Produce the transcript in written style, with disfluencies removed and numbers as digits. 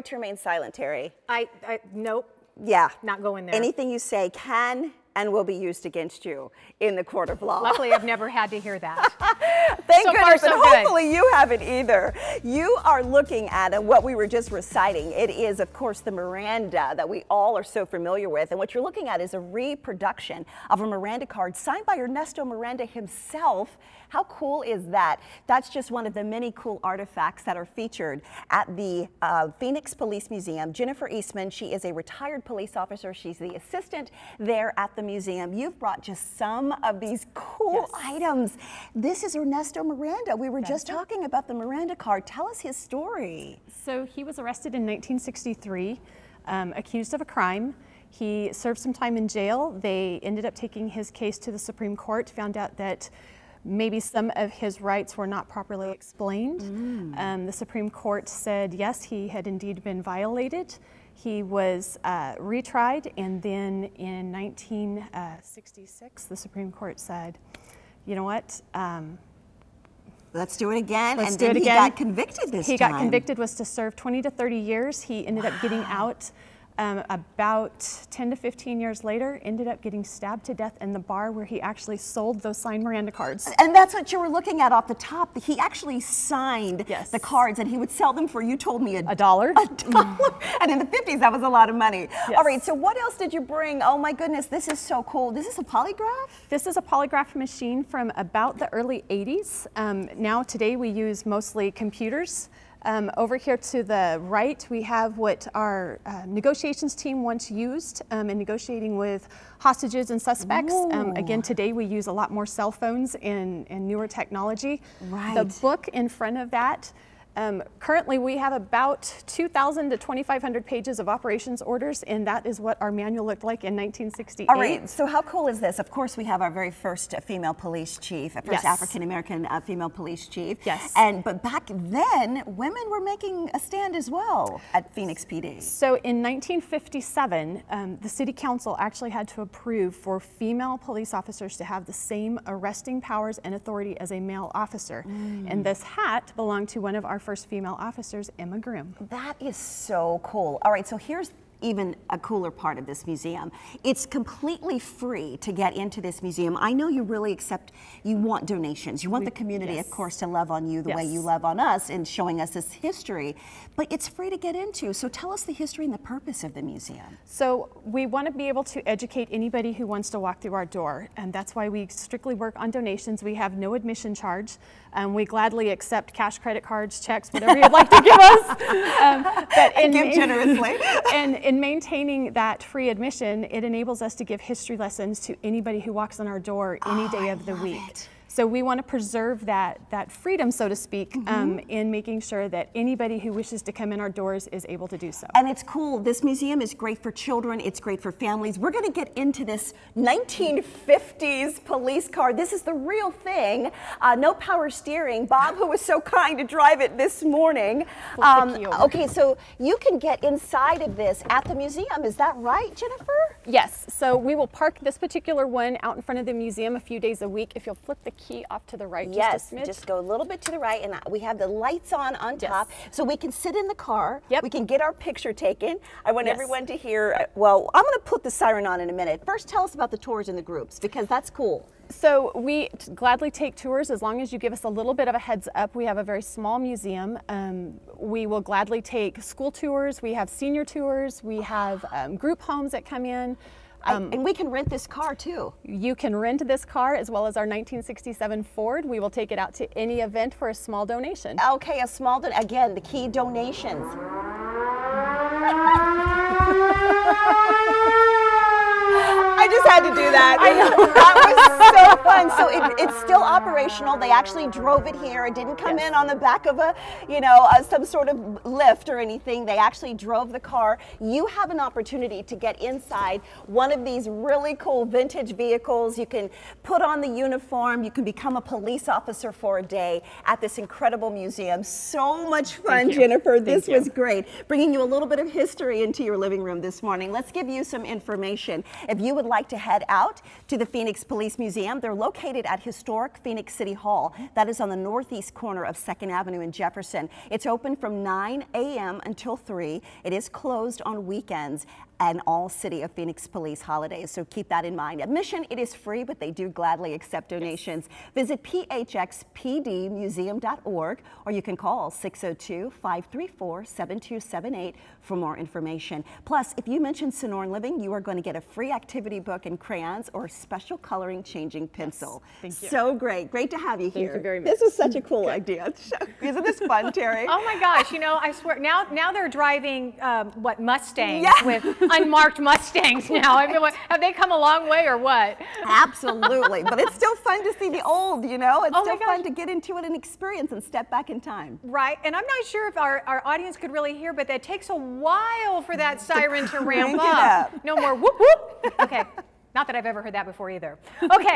To remain silent, Terry. Nope. Yeah. Not going there. Anything you say can and will be used against you in the court of law. Luckily, I've never had to hear that. Thank so goodness, far, so and good. hopefully you haven't either. You are looking at what we were just reciting. It is, of course, the Miranda that we all are so familiar with. And what you're looking at is a reproduction of a Miranda card signed by Ernesto Miranda himself. How cool is that? That's just one of the many cool artifacts that are featured at the Phoenix Police Museum. Jennifer Eastman, she is a retired police officer. She's the assistant there at the museum. You've brought just some of these cool items. This is Ernesto Miranda. We were just talking about the Miranda card. Tell us his story. So he was arrested in 1963, accused of a crime. He served some time in jail. They ended up taking his case to the Supreme Court, found out that maybe some of his rights were not properly explained. The Supreme Court said yes, he had indeed been violated. He was retried, and then in 1966, the Supreme Court said, you know what? Let's do it again. Let's and do then it he again. got convicted this He time. got convicted, was to serve 20 to 30 years. He ended up getting out about 10 to 15 years later, ended up getting stabbed to death in the bar where he actually sold those signed Miranda cards. And that's what you were looking at off the top. He actually signed the cards, and he would sell them for, you told me, $1. $1. And in the 50s, that was a lot of money. All right, so what else did you bring? Oh my goodness, this is so cool. This is a polygraph? This is a polygraph machine from about the early 80s. Now today we use mostly computers. Over here to the right, we have what our negotiations team once used in negotiating with hostages and suspects. Again, today we use a lot more cell phones and newer technology. Right. The book in front of that, currently we have about 2,000 to 2,500 pages of operations orders, and that is what our manual looked like in 1968. All right, so how cool is this? Of course, we have our very first female police chief, first African-American female police chief. Yes. But back then, women were making a stand as well at Phoenix PD. So in 1957, the city council actually had to approve for female police officers to have the same arresting powers and authority as a male officer. And this hat belonged to one of our first female officers, Emma Groom. That is so cool. All right, so here's even a cooler part of this museum. It's completely free to get into this museum. I know you really you want donations. You want the community, of course, to love on you the way you love on us and showing us this history, but it's free to get into. So tell us the history and the purpose of the museum. So we want to be able to educate anybody who wants to walk through our door, and that's why we strictly work on donations. We have no admission charge. We gladly accept cash, credit cards, checks, whatever you'd like to give us. But give generously. And in maintaining that free admission, it enables us to give history lessons to anybody who walks on our door any day of the week. So we want to preserve that freedom, so to speak, in making sure that anybody who wishes to come in our doors is able to do so. And it's cool. This museum is great for children. It's great for families. We're going to get into this 1950s police car. This is the real thing. No power steering. Bob, who was so kind to drive it this morning. Okay, so you can get inside of this at the museum. Is that right, Jennifer? Yes. So we will park this particular one out in front of the museum a few days a week. If you'll flip the key off to the right, just a smidge. Just go a little bit to the right, and we have the lights on top, so we can sit in the car. We can get our picture taken. I want everyone to hear. Well, I'm going to put the siren on in a minute. First, tell us about the tours and the groups, because that's cool. So we gladly take tours as long as you give us a little bit of a heads up. We have a very small museum. We will gladly take school tours. We have senior tours. We have group homes that come in. And we can rent this car too. You can rent this car as well as our 1967 Ford. We will take it out to any event for a small donation. Okay, a small again, the key donations. I just had to do that. I know. That was so fun. So it's still operational. They actually drove it here. It didn't come in on the back of a, some sort of lift or anything. They actually drove the car. You have an opportunity to get inside one of these really cool vintage vehicles. You can put on the uniform. You can become a police officer for a day at this incredible museum. So much fun, Jennifer. This was great. Bringing you a little bit of history into your living room this morning. Let's give you some information. If you would like like to head out to the Phoenix Police Museum, they're located at historic Phoenix City Hall. That is on the northeast corner of 2nd Avenue in Jefferson. It's open from 9 a.m. until 3. It is closed on weekends and all City of Phoenix Police holidays, so keep that in mind. Admission, it is free, but they do gladly accept donations. Visit phxpdmuseum.org, or you can call 602-534-7278 for more information. Plus, if you mention Sonoran Living, you are going to get a free activity book and crayons or a special coloring changing pencil. Thank you. So great. Great to have you here. Thank you very much. This was such a cool idea. Isn't this fun, Terry? Oh my gosh, you know, I swear, now they're driving, what, Mustangs Yeah. with unmarked Mustangs now. I mean, have they come a long way or what? Absolutely, but it's still fun to see the old, you know? It's Oh still my fun gosh. to get into it and experience and step back in time. Right, and I'm not sure if our audience could really hear, but that takes a while for that siren to ramp crank it up. up. No more whoop whoop. Okay, not that I've ever heard that before either. Okay.